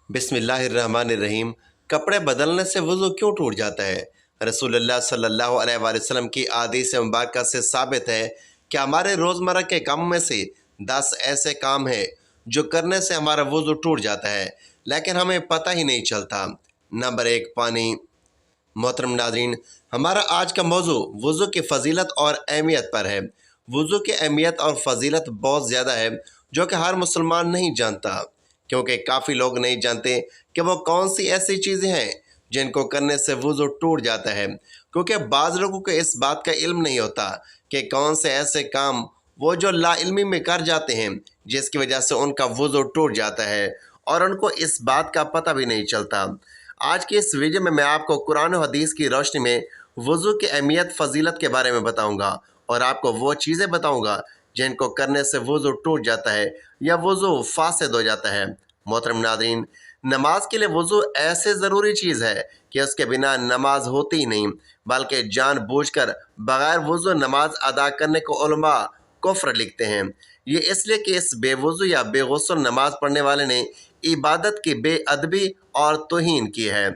बिस्मिल्लाहिर्रहमानिर्रहीम। कपड़े बदलने से वज़ू क्यों टूट जाता है? रसूलुल्लाह सल्लल्लाहु अलैहि वसल्लम की अहादीस मुबारका से साबित है कि हमारे रोज़मर्रा के कामों में से 10 ऐसे काम हैं जो करने से हमारा वज़ू टूट जाता है, लेकिन हमें पता ही नहीं चलता। नंबर 1, पानी। मोहतरम नाज़रीन, हमारा आज का मौजू वज़ू की फ़जीलत और अहमियत पर है। वज़ू की अहमियत और फ़जीलत बहुत ज़्यादा है जो कि हर मुसलमान नहीं जानता, क्योंकि काफ़ी लोग नहीं जानते कि वो कौन सी ऐसी चीज़ें हैं जिनको करने से वज़ू टूट जाता है, क्योंकि बाज़ लोगों को इस बात का इल्म नहीं होता कि कौन से ऐसे काम वो जो लाइल्मी में कर जाते हैं जिसकी वजह से उनका वज़ू टूट जाता है और उनको इस बात का पता भी नहीं चलता। आज की इस वीडियो में मैं आपको कुरान और हदीस की रोशनी में वज़ू की अहमियत फ़जीलत के बारे में बताऊंगा और आपको वो चीज़ें बताऊंगा जिनको करने से वज़ू टूट जाता है या वज़ू फासिद हो जाता है। मोहतरम नाज़रीन, नमाज के लिए वज़ू ऐसे ज़रूरी चीज़ है कि उसके बिना नमाज होती ही नहीं, बल्कि जानबूझकर बग़ैर वज़ू नमाज अदा करने को उलमा कुफ्र लिखते हैं। ये इसलिए कि इस बेवज़ू या बेगुस्ल नमाज पढ़ने वाले ने इबादत की बेअदबी और तौहीन की है।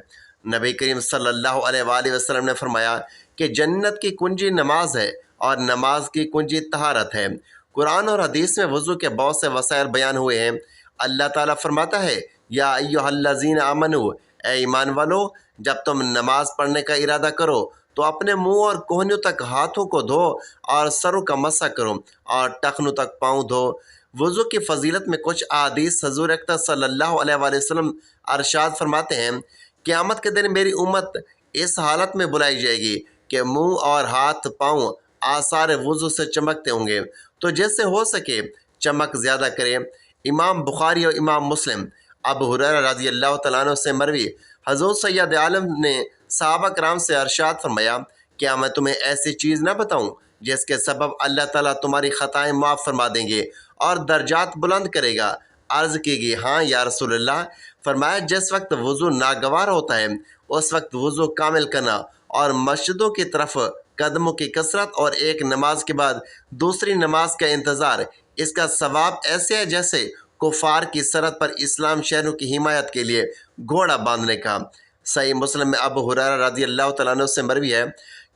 नबी करीम सल्लल्लाहु अलैहि वसल्लम ने फरमाया कि जन्नत की कुंजी नमाज है और नमाज की कुंजी तहारत है। कुरान और हदीस में वज़ू के बहुत से वसाइल बयान हुए हैं। अल्लाह ताला फरमाता है, या अय्युहल्लज़ीना आमनू, ए ईमान वालो, जब तुम नमाज पढ़ने का इरादा करो तो अपने मुंह और कोहनियों तक हाथों को धो और सरों का मसा करो और टखनों तक पाँव धो। वज़ू की फ़जीलत में कुछ अहादीस हज़ूर अक़दस सल्लल्लाहु अलैहि वसल्लम अरशाद फरमाते हैं, क़यामत के दिन मेरी उम्मत इस हालत में बुलाई जाएगी कि मुंह और हाथ पाँव आसार वज़ू से चमकते होंगे, तो जैसे हो सके चमक ज़्यादा करें। इमाम बुखारी और इमाम मुस्लिम अबू हुरैरा रज़ी अल्लाह तआला अन्हु से मरवी हज़रत सैयद आलम ने सहाबा कराम से अरशाद फरमाया, क्या मैं तुम्हें ऐसी चीज़ ना बताऊं जिसके सबब अल्लाह ताला तुम्हारी ख़ताएँ माफ़ फरमा देंगे और दर्जात बुलंद करेगा? अर्ज़ कीगी, हाँ या रसूलल्लाह। फरमाया, जिस वक्त वज़ू नागवार होता है उस वक्त वज़ू कामिल करना और मस्जिदों की तरफ कदमों की कसरत और एक नमाज के बाद दूसरी नमाज का इंतज़ार, इसका सवाब ऐसे है जैसे कुफार की सरहद पर इस्लाम शहरों की हिमायत के लिए घोड़ा बांधने का। सही मुस्लिम में अबू हुरैरा रज़ी अल्लाह तआला अन्हु से मरवी है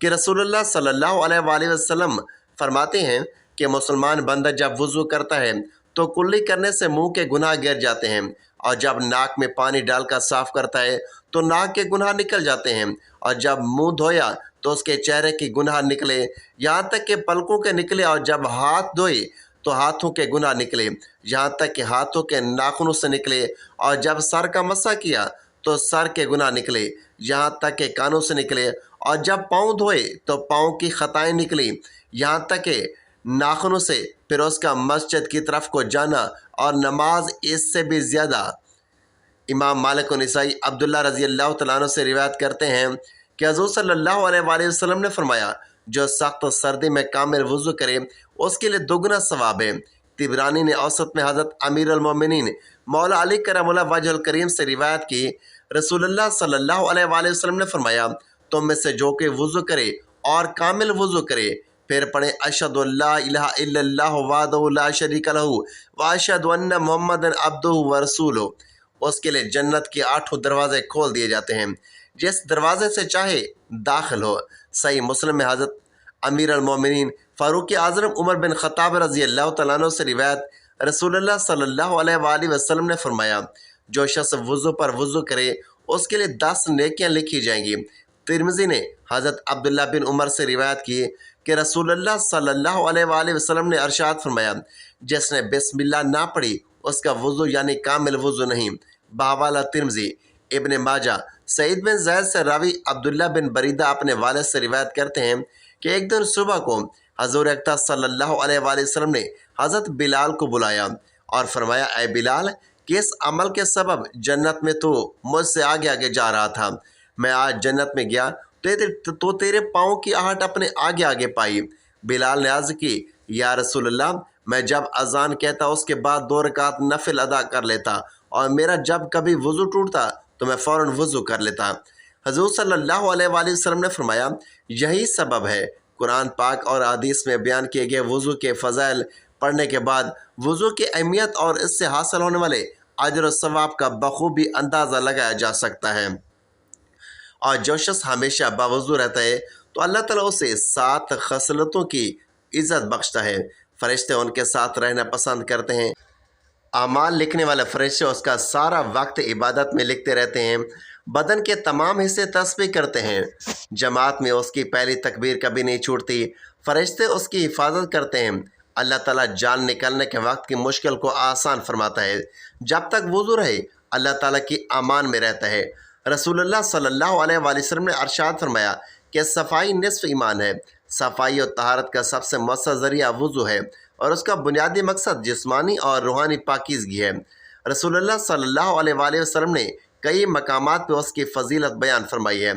कि रसूलुल्लाह सल्लल्लाहु अलैहि वसल्लम फरमाते हैं कि मुसलमान बंदा जब वज़ू करता है तो कुल्ली करने से मुंह के गुनाह गिर जाते हैं, और जब नाक में पानी डालकर साफ करता है तो नाक के गुनाह निकल जाते हैं, और जब मुंह धोया तो उसके चेहरे के गुनाह निकले, यहाँ तक कि पलकों के निकले, और जब हाथ धोए तो हाथों के गुनाह निकले, यहाँ तक कि हाथों के नाखूनों से निकले, और जब सर का मसा किया तो सर के गुनाह निकले, यहाँ तक कि कानों से निकले, और जब पाँव धोए तो पाँव की खताएँ निकली, यहाँ तक कि नाखूनों से। फिर उसका मस्जिद की तरफ को जाना और नमाज इससे भी ज़्यादा। इमाम मालिक और निसाई अब्दुल्ला रज़ी अल्लाह तआला अन्हु से रिवायत करते हैं कि हज़रत सल्लल्लाहु अलैहि वसल्लम ने फरमाया, जो सख्त सर्दी में कामिल वज़ू करे उसके लिए दुगना सवाब है। तिबरानी ने औसत में हज़रत अमीर अल मोमिनीन मौला अली करमुल्लाह वजहुल करीम से रिवायत की, रसूलुल्लाह सल्लल्लाहु अलैहि वसल्लम ने फरमाया, तुम में से जो कि वज़ू करे और कामिल वज़ू करे फिर पढ़े, अशहदु अल्ला इलाहा इल्लल्लाहु वहदहु ला शरीका लहू व अशहदु अन्ना मुहम्मदन अब्दुहु व रसूलुहु, उसके लिए जन्नत के 8 दरवाजे खोल दिए जाते हैं, जिस दरवाजे से चाहे दाखिल हो। सही मुस्लिम में हज़रत अमीर अल मोमिनीन फ़ारूक आज़म उमर बिन ख़त्ताब रज़ी अल्लाह तआला अन्हु से रिवायत, रसूलुल्लाह सल्लल्लाहु अलैहि वसल्लम ने फरमाया, जो शख्स वज़ू पर वज़ू करे उसके लिए 10 नेकियां लिखी जाएंगी। तिरमिज़ी ने हज़रत अब्दुल्ला बिन उमर से रिवायत की कि रसूलुल्लाह सल्लल्लाहु अलैहि वसल्लम ने अरशाद फरमाया, जिसने बिस्मिल्लाह ना पढ़ी उसका वज़ू यानी कामिल वज़ू नहीं। बहवाला तिरमिज़ी। इब्न माजा सईद बिन ज़ैद से रावी अब्दुल्ला बिन बरीदा अपने वालिद से रिवायत करते हैं कि एक दिन सुबह को हज़ूर अक़दस सल्लल्लाहु अलैहि वसल्लम ने हज़रत बिलाल को बुलाया और फरमाया, ऐ बिलाल, किस अमल के सबब जन्नत में तो मुझसे आगे आगे जा रहा था? मैं आज जन्नत में गया तो तेरे पाँव की आहट अपने आगे आगे पाई। बिलाल ने अर्ज़ की, या रसूलल्लाह, मैं जब अज़ान कहता उसके बाद 2 रकात नफिल अदा कर लेता, और मेरा जब कभी वज़ू टूटता तो मैं फ़ौरन वज़ू कर लेता। हज़ूर सल्लल्लाहु अलैहि वसल्लम ने फरमाया, यही सबब है कुरान पाक और हदीस में बयान किए गए वज़ू के फ़ज़ाइल पढ़ने के बाद वज़ू की अहमियत और इससे हासिल होने वाले अजर और सवाब का बखूबी अंदाज़ा लगाया जा सकता है। और जो शख्स हमेशा बावजू रहता है तो अल्लाह ताला उसे 7 खसलतों की इज़्ज़त बख्शता है। फरिश्ते उनके साथ रहना पसंद करते हैं। अमाल लिखने वाले फरिश्ते उसका सारा वक्त इबादत में लिखते रहते हैं। बदन के तमाम हिस्से तस्बीह करते हैं। जमात में उसकी पहली तकबीर कभी नहीं छूटती। फरिश्ते उसकी हिफाजत करते हैं। अल्लाह ताला जान निकलने के वक्त की मुश्किल को आसान फरमाता है। जब तक वुज़ू रहे अल्लाह ताला की अमान में रहता है। रसूलुल्लाह सल्लल्लाहु अलैहि वसल्लम ने अरशाद फरमाया कि सफ़ाई निस्फ़ ईमान है। सफ़ाई और तहारत का सबसे मौसर ज़रिया वुज़ू है और उसका बुनियादी मकसद जिस्मानी और रूहानी पाकीज़गी है। रसूलुल्लाह सल्लल्लाहु अलैहि वसल्लम ने कई मकामात पर उसकी फ़जीलत बयान फरमाई है।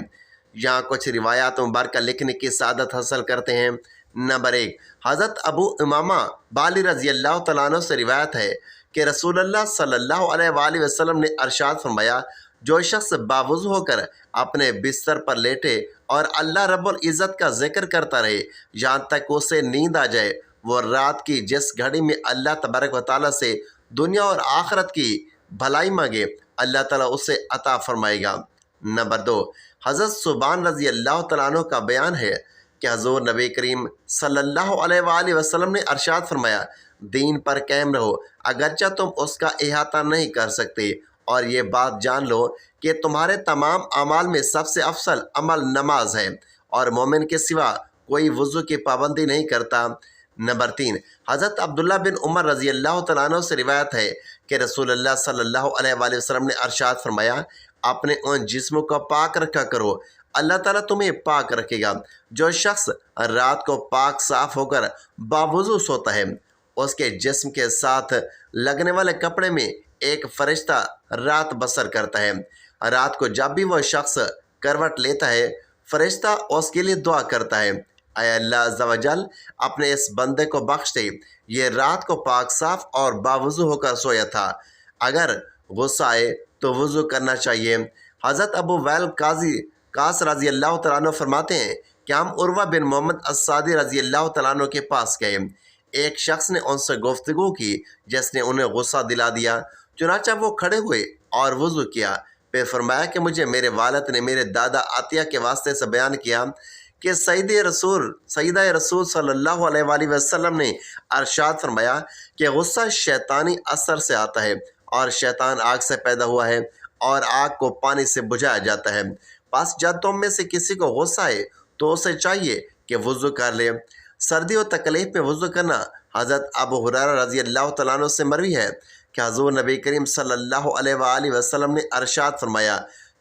यहाँ कुछ रिवायात मुबारक लिखने की सादत हासिल करते हैं। नंबर 1, हज़रत अबू उमामा बाली रज़ी अल्लाह तआला अन्हु से रिवायत है कि रसूलुल्लाह सल्लल्लाहु अलैहि वसल्लम ने अरशाद फरमाया, जो शख्स बावुज़ू होकर अपने बिस्तर पर लेटे और अल्लाह रब्बुल इज़्ज़त का जिक्र करता रहे यहाँ तक उसे नींद आ जाए, वो रात की जिस घड़ी में अल्लाह तबारक व तआला से दुनिया और आखिरत की भलाई मांगे अल्लाह ताला उसे अता फरमाएगा। नंबर 2, हज़रत सुबान रज़ी अल्लाह तआला अन्हु का बयान है कि हज़ूर नबी करीम सल्लल्लाहु अलैहि वसल्लम ने अरशाद फरमाया, दीन पर कायम रहो अगरचे तुम उसका इहाता नहीं कर सकते, और ये बात जान लो कि तुम्हारे तमाम अमाल में सबसे अफसल अमल नमाज है और मोमिन के सिवा कोई वज़ू की पाबंदी नहीं करता। नंबर 3, हज़रत अब्दुल्ला बिन उमर रज़ी अल्लाह तआला अन्हु से रिवायत है कि रसूलुल्लाह सल्लल्लाहु अलैहि वसल्लम ने अरशाद फरमाया, अपने उन जिस्मों को पाक रखा करो, अल्लाह ताला तुम्हें पाक रखेगा। जो शख्स रात को पाक साफ होकर बावुज़ू सोता है उसके जिस्म के साथ लगने वाले कपड़े में एक फरिश्ता रात बसर करता है। रात को जब भी वह शख्स करवट लेता है फरिश्ता उसके लिए दुआ करता है, ऐ अल्लाह अज़्ज़ा व जल अपने इस बंदे को बख्श दे, ये रात को पाक साफ और बावुज़ू होकर सोया था। अगर गुस्सा आए तो वज़ू करना चाहिए। हज़रत अबू वैल कास रज़ी अल्लाह तआला अन्हु फरमाते हैं कि हम उर्वा बिन मोहम्मद अस्सादी रज़ी अल्लाह तआला अन्हु के पास गए। एक शख्स ने उनसे गुफ्तगू की जिसने उन्हें गुस्सा दिला दिया। चुनाचा वो खड़े हुए और वज़ू किया। फिर फरमाया कि मुझे मेरे वालिद ने मेरे दादा आतिया के वास्ते से बयान किया कि सईदा रसूल सल्लल्लाहु अलैहि वसल्लम ने अरशाद फरमाया कि गुस्सा शैतानी असर से आता है और शैतान आग से पैदा हुआ है और आग को पानी से बुझाया जाता है। बस जब तुम में से किसी को गुस्सा आए तो उसे चाहिए कि वज़ू कर ले। सर्दी और तकलीफ़ में वज़ू करना हज़रत अबू हुरैरा रज़ी अल्लाह तआला अन्हु से मरवी है कि हज़ूर नबी करीम सल्लल्लाहु अलैहि वसल्लम ने अरशाद फरमाया,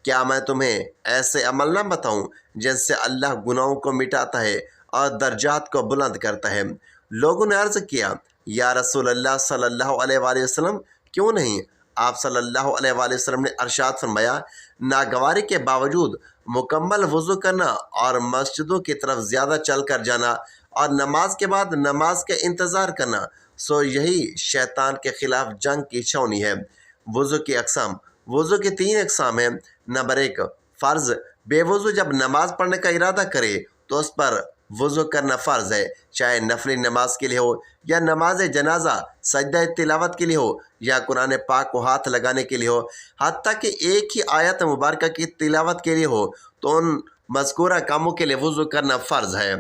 क्या मैं तुम्हें ऐसे अमल ना बताऊं जिनसे अल्लाह गुनाहों को मिटाता है और दर्जात को बुलंद करता है। लोगों ने अर्ज़ किया, या रसूल अल्लाह सल्लल्लाहु अलैहि वसल्लम क्यों नहीं? आप सल्लल्लाहु अलैहि वसल्लम ने अरशाद फरमाया, नागवारी के बावजूद मुकम्मल वज़ू करना और मस्जिदों की तरफ ज़्यादा चल कर जाना और नमाज के बाद नमाज का इंतज़ार करना, सो यही शैतान के ख़िलाफ़ जंग की छावनी है। वज़ू की अक़साम, वज़ू की 3 अक़साम हैं। नंबर 1, फ़र्ज़, बेवज़ू जब नमाज पढ़ने का इरादा करे तो उस पर वज़ू करना फ़र्ज़ है, चाहे नफली नमाज के लिए हो या नमाज जनाजा सजदा तिलावत के लिए हो या कुरान पाक को हाथ लगाने के लिए हो, हत्ता कि एक ही आयत मुबारक की तिलावत के लिए हो, तो उन मज़कूरा कामों के लिए वज़ू करना फ़र्ज़ है।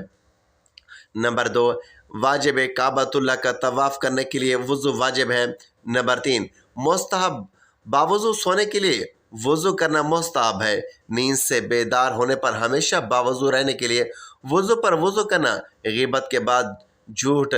नंबर 2, वाजिब काबतुल्लाह का तवाफ़ करने के लिए वज़ू वाजिब है। नंबर 3, मुस्तहब, बावज़ू सोने के लिए वज़ू करना मुस्तहब है। नींद से बेदार होने पर हमेशा बावज़ू रहने के लिए वज़ू पर वज़ू करना, ग़ीबत के बाद झूठ,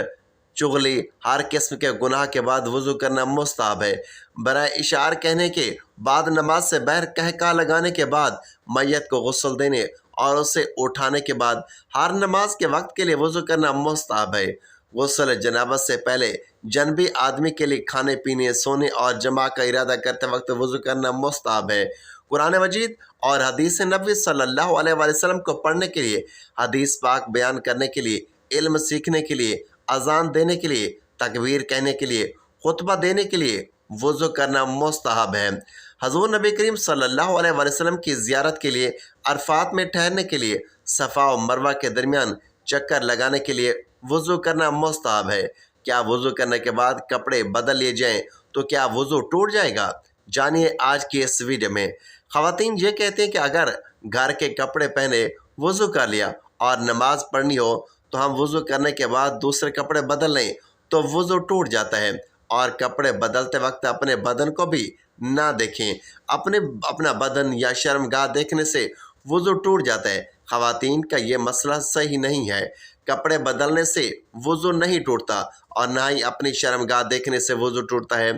चुगली, हर किस्म के गुनाह के बाद वज़ू करना मुस्तहब है। बराए इशार कहने के बाद, नमाज से बहर कहका लगाने के बाद, मैयत को गुस्ल देने और उसे उठाने के बाद हर नमाज के वक्त के लिए वज़ू करना मुस्तहब है। गुस्ल जनाबत से पहले जनबी आदमी के लिए खाने पीने, सोने और जमा का इरादा करते वक्त वज़ू करना मुस्तहब है। कुरान मजीद और हदीस नबी सल्लल्लाहु अलैहि वसल्लम को पढ़ने के लिए, हदीस पाक बयान करने के लिए, इल्म सीखने के लिए, अज़ान देने के लिए, तकबीर कहने के लिए, खुतबा देने के लिए वज़ू करना मुस्तहब है। हज़ूर नबी करीम सल्लल्लाहु अलैहि वसल्लम की ज़ियारत के लिए, अरफात में ठहरने के लिए, सफ़ा और मरवा के दरमियान चक्कर लगाने के लिए वज़ू करना मुस्तहब है। क्या वज़ू करने के बाद कपड़े बदल लिए जाएँ تو کیا وضو ٹوٹ جائے گا؟ جانیے آج کی اس ویڈیو میں۔ خواتین یہ کہتے ہیں کہ اگر گھر کے کپڑے پہنے وضو کر لیا اور نماز پڑھنی ہو تو ہم وضو کرنے کے بعد دوسرے کپڑے بدل لیں تو وضو ٹوٹ جاتا ہے، اور کپڑے بدلتے وقت اپنے بدن کو بھی نہ دیکھیں۔ اپنا بدن یا شرمگاہ دیکھنے سے وضو ٹوٹ جاتا ہے۔ خواتین کا یہ مسئلہ صحیح نہیں ہے۔ کپڑے بدلنے سے وضو نہیں ٹوٹتا اور نہ ہی اپنی شرمگاہ دیکھنے سے وضو ٹوٹتا ہے۔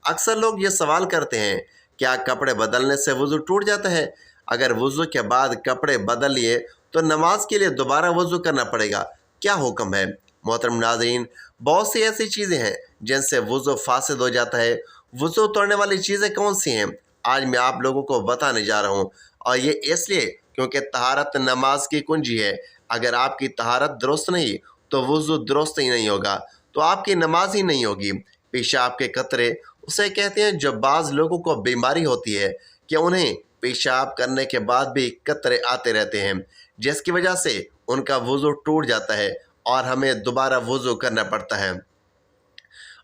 اکثر لوگ یہ سوال کرتے ہیں، کیا کپڑے بدلنے سے وضو ٹوٹ جاتا ہے؟ اگر وضو کے بعد کپڑے بدل لیے تو نماز کے لیے دوبارہ وضو کرنا پڑے گا، کیا حکم ہے؟ محترم ناظرین، بہت سی ایسی چیزیں ہیں جن سے وضو فاسد ہو جاتا ہے۔ وضو توڑنے والی چیزیں کون سی ہیں؟ آج میں آپ لوگوں کو بتانے جا رہا ہوں، اور یہ اس لیے کیونکہ طہارت نماز کی کنجی ہے۔ اگر آپ کی طہارت درست نہیں تو وضو درست ہی نہیں ہوگا، تو آپ کی نماز ہی نہیں ہوگی۔ پیشاب کے قطرے اسے کہتے ہیں جو بعض لوگوں کو بیماری ہوتی ہے کہ انہیں پیشاب کرنے کے بعد بھی قطرے آتے رہتے ہیں، جس کی وجہ سے ان کا وضو ٹوٹ جاتا ہے اور ہمیں دوبارہ وضو کرنا پڑتا ہے۔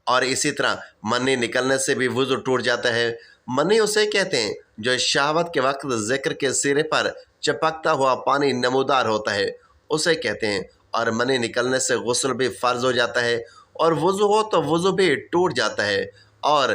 اور اسی طرح منی نکلنے سے بھی وضو ٹوٹ جاتا ہے۔ منی اسے کہتے ہیں جو شہوت کے وقت ذکر کے سرے پر چپکتا ہوا پانی نمودار ہوتا ہے، اسے کہتے ہیں۔ اور منی نکلنے سے غسل بھی فرض ہو جاتا ہے، اور وضو ہو تو وضو بھی ٹوٹ جاتا ہے۔ اور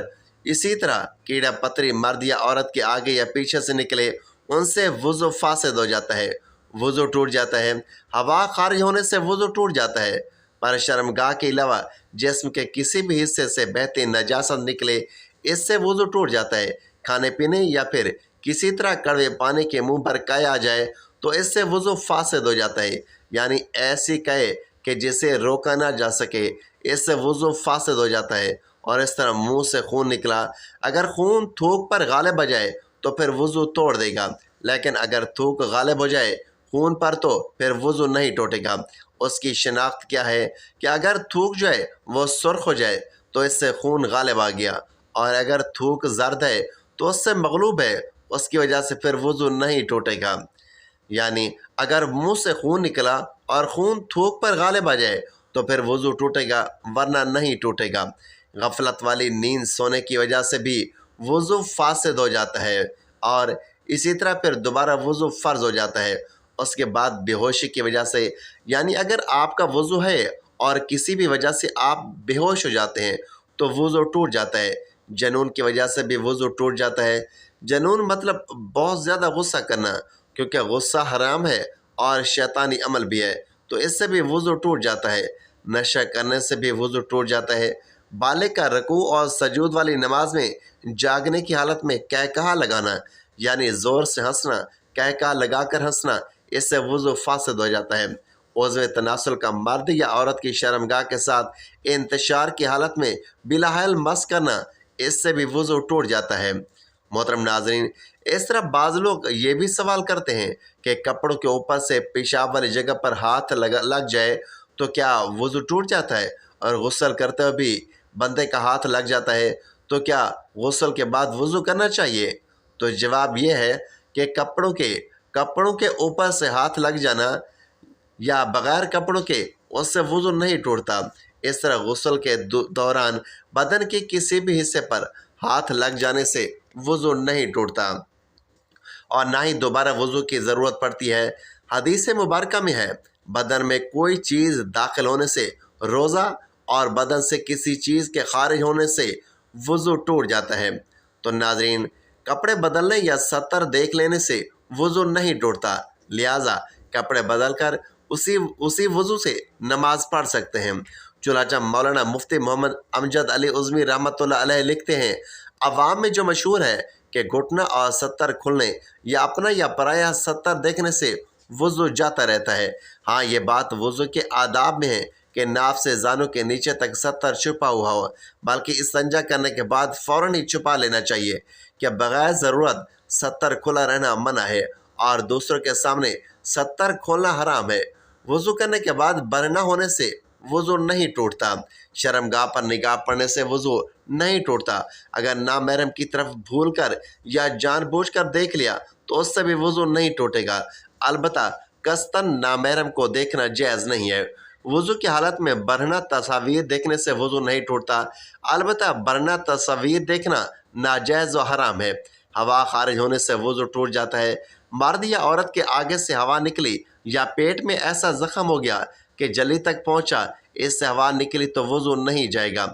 اسی طرح کیڑا پتری مرد یا عورت کے آگے یا پیچھے سے نکلے، ان سے وضو فاسد ہو جاتا ہے، وضو ٹوٹ جاتا ہے۔ ہوا خارج ہونے سے وضو ٹوٹ جاتا ہے، پر شرمگاہ کے علاوہ جسم کے کسی بھی حصے سے بہتی نجاست نکلے، اس سے وضو ٹوٹ جاتا ہے۔ کھانے پینے یا پھر کسی طرح کڑوے پانی کے منہ پر قے آ جائے تو اس سے وضو فاسد ہو جاتا ہے، یعنی ایسی قے کہ جسے روکا نہ جا سکے، اس سے وضو فاسد ہو جاتا ہے۔ اور اس طرح منہ سے خون نکلا، اگر خون تھوک پر غالب آ جائے تو پھر وضو توڑ دے گا، لیکن اگر تھوک غالب ہو جائے خون پر تو پھر وضو نہیں ٹوٹے گا۔ اس کی شناخت کیا ہے کہ اگر تھوک جو ہے وہ سرخ ہو جائے تو اس سے خون غالب آ گیا، اور اگر تھوک زرد ہے تو اس سے مغلوب ہے، اس کی وجہ سے پھر وضو نہیں ٹوٹے گا۔ یعنی اگر منہ سے خون نکلا اور خون تھوک پر غالب آ جائے تو پھر وضو ٹوٹے گا، ورنہ نہیں ٹوٹے گا۔ غفلت والی نیند سونے کی وجہ سے بھی وضو فاسد ہو جاتا ہے، اور اسی طرح پھر دوبارہ وضو فرض ہو جاتا ہے۔ اس کے بعد بے ہوشی کی وجہ سے، یعنی اگر آپ کا وضو ہے اور کسی بھی وجہ سے آپ بے ہوش ہو جاتے ہیں تو وضو ٹوٹ جاتا ہے۔ جنون کی وجہ سے بھی وضو ٹوٹ جاتا ہے۔ جنون مطلب بہت زیادہ غصہ کرنا، کیونکہ غصہ حرام ہے اور شیطانی عمل بھی ہے، تو اس سے بھی وضو ٹوٹ جاتا ہے۔ نشہ کرنے سے بھی وضو ٹوٹ جاتا ہے۔ بالغ کا رکوع اور سجود والی نماز میں جاگنے کی حالت میں قہقہا لگانا، یعنی زور سے ہنسنا، قہقہا لگا کر ہنسنا، اس سے وضو فاسد ہو جاتا ہے۔ عضو تناسل کا مرد یا عورت کی شرمگاہ کے ساتھ انتشار کی حالت میں بلا حیل مس کرنا، اس سے بھی وضو ٹوٹ جاتا ہے۔ محترم ناظرین، اس طرح بعض لوگ یہ بھی سوال کرتے ہیں کہ کپڑوں کے اوپر سے پیشاب والی جگہ پر ہاتھ لگ جائے تو کیا وضو ٹوٹ جاتا ہے؟ اور غسل کرتے ہوئے بھی بندے کا ہاتھ لگ جاتا ہے تو کیا غسل کے بعد وضو کرنا چاہیے؟ تو جواب یہ ہے کہ کپڑوں کے اوپر سے ہاتھ لگ جانا یا بغیر کپڑوں کے، اس سے وضو نہیں ٹوٹتا۔ اس طرح غسل کے دوران بدن کے کسی بھی حصے پر ہاتھ لگ جانے سے وضو نہیں ٹوٹتا، اور نہ ہی دوبارہ وضو کی ضرورت پڑتی ہے۔ حدیث مبارکہ میں ہے، بدن میں کوئی چیز داخل ہونے سے روزہ اور بدن سے کسی چیز کے خارج ہونے سے وضو ٹوٹ جاتا ہے۔ تو ناظرین، کپڑے بدلنے یا ستر دیکھ لینے سے وضو نہیں ٹوٹتا، لہٰذا کپڑے بدل کر اسی وضو سے نماز پڑھ سکتے ہیں۔ چنانچہ مولانا مفتی محمد امجد علی عظمی رحمۃ اللہ علیہ لکھتے ہیں، عوام میں جو مشہور ہے کہ گھٹنا اور ستر کھلنے یا اپنا یا پرایا ستر دیکھنے سے وضو جاتا رہتا ہے۔ ہاں، یہ بات وضو کے آداب میں ہے کہ ناف سے زانوں کے نیچے تک ستر چھپا ہوا ہو، بلکہ استنجا کرنے کے بعد فوراً ہی چھپا لینا چاہیے، کہ بغیر ضرورت ستر کھلا رہنا منع ہے اور دوسروں کے سامنے ستر کھولنا حرام ہے۔ وضو کرنے کے بعد برہنہ ہونے سے وضو نہیں ٹوٹتا۔ شرمگاہ پر نگاہ پڑنے سے وضو نہیں ٹوٹتا۔ اگر نامحرم کی طرف بھول کر یا جان بوجھ کر دیکھ لیا تو اس سے بھی وضو نہیں ٹوٹے گا، البتہ قصداً نامحرم کو دیکھنا جائز نہیں ہے۔ وضو کی حالت میں برہنہ تصاویر دیکھنے سے وضو نہیں ٹوٹتا، البتہ برہنہ تصاویر دیکھنا ناجائز و حرام ہے۔ ہوا خارج ہونے سے وضو ٹوٹ جاتا ہے۔ مرد یا عورت کے آگے سے ہوا نکلی یا پیٹ میں ایسا زخم ہو گیا کہ جلی تک پہنچا، اس سے ہوا نکلی تو وضو نہیں جائے گا۔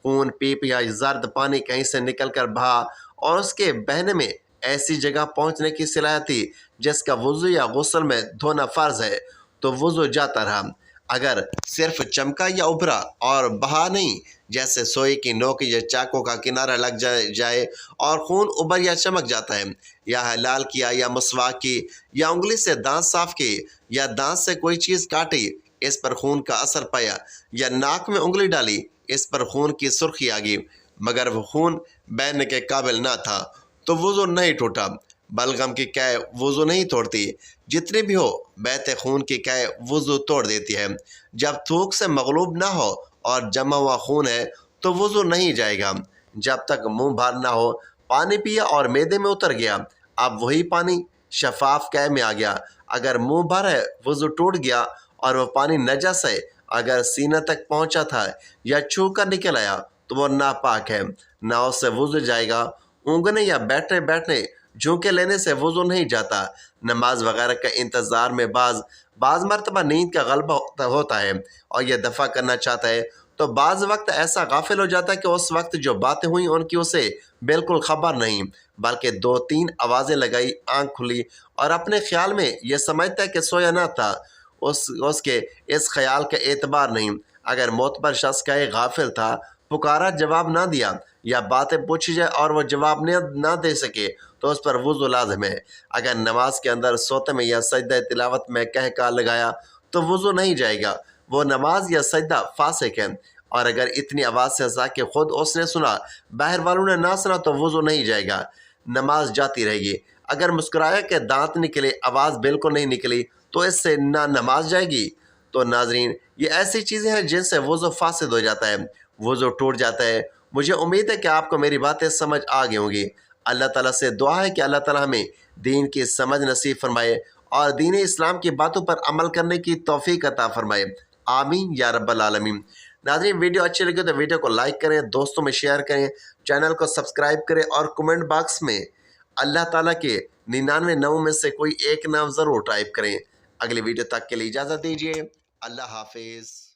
خون، پیپ یا زرد پانی کہیں سے نکل کر بہا اور اس کے بہنے میں ایسی جگہ پہنچنے کی صلاحیت تھی جس کا وضو یا غسل میں دھونا فرض ہے، تو وضو جاتا رہا۔ اگر صرف چمکا یا ابھرا اور بہا نہیں، جیسے سوئی کی نوک یا چاقو کا کنارہ لگ جائے اور خون ابھر یا چمک جاتا ہے، یا حلال کیا یا مسواک کی یا انگلی سے دانت صاف کی یا دانت سے کوئی چیز کاٹی، اس پر خون کا اثر پایا، یا ناک میں انگلی ڈالی، اس پر خون کی سرخی آ گئی مگر وہ خون بہنے کے قابل نہ تھا، تو وضو نہیں ٹوٹا۔ بلغم کی قے وضو نہیں توڑتی، جتنی بھی ہو بہتے خون کی قے وضو توڑ دیتی ہے۔ جب تھوک سے مغلوب نہ ہو اور جمع ہوا خون ہے تو وضو نہیں جائے گا۔ جب تک منہ بھر نہ ہو، پانی پیا اور معدے میں اتر گیا، اب وہی پانی شفاف قے میں آ گیا، اگر منہ بھر ہے وضو ٹوٹ گیا اور وہ پانی نجس ہے، اگر سینہ تک پہنچا تھا یا چھو کر نکل آیا تو وہ ناپاک ہے، نہ اس سے وضو جائے گا۔ اونگنے یا بیٹھنے جھونکے لینے سے وضو نہیں جاتا۔ نماز وغیرہ کا انتظار میں بعض مرتبہ نیند کا غلبہ ہوتا ہے اور یہ دفع کرنا چاہتا ہے، تو بعض وقت ایسا غافل ہو جاتا ہے کہ اس وقت جو باتیں ہوئیں ان کی اسے بالکل خبر نہیں، بلکہ 2-3 آوازیں لگائی، آنکھ کھلی اور اپنے خیال میں یہ سمجھتا ہے کہ سویا نہ تھا، اس کے اس خیال کا اعتبار نہیں۔ اگر معتبر شخص کا ایک غافل تھا، پکارا جواب نہ دیا، یا باتیں پوچھی جائے اور وہ جواب نہ دے سکے تو اس پر وضو لازم ہے۔ اگر نماز کے اندر سوتے میں یا سجدہ تلاوت میں کہکار لگایا تو وضو نہیں جائے گا، وہ نماز یا سجدہ فاسق ہے۔ اور اگر اتنی آواز سے ہنسا کہ خود اس نے سنا، باہر والوں نے نہ سنا، تو وضو نہیں جائے گا، نماز جاتی رہے گی۔ اگر مسکرایا کہ دانت نکلے، آواز بالکل نہیں نکلی، تو اس سے نہ نماز جائے گی۔ تو ناظرین، یہ ایسی چیزیں ہیں جن سے وضو فاسد ہو جاتا ہے، وضو ٹوٹ جاتا ہے۔ مجھے امید ہے کہ آپ کو میری باتیں سمجھ آ گئی ہوں گی۔ اللہ تعالیٰ سے دعا ہے کہ اللہ تعالیٰ ہمیں دین کی سمجھ نصیب فرمائے اور دین اسلام کی باتوں پر عمل کرنے کی توفیق عطا فرمائے، آمین یا رب العالمین۔ ناظرین، ویڈیو اچھی لگے تو ویڈیو کو لائک کریں، دوستوں میں شیئر کریں، چینل کو سبسکرائب کریں اور کمنٹ باکس میں اللہ تعالیٰ کے 99 ناموں میں سے کوئی ایک نام ضرور ٹائپ کریں۔ اگلی ویڈیو تک کے لیے اجازت دیجیے۔ اللہ حافظ۔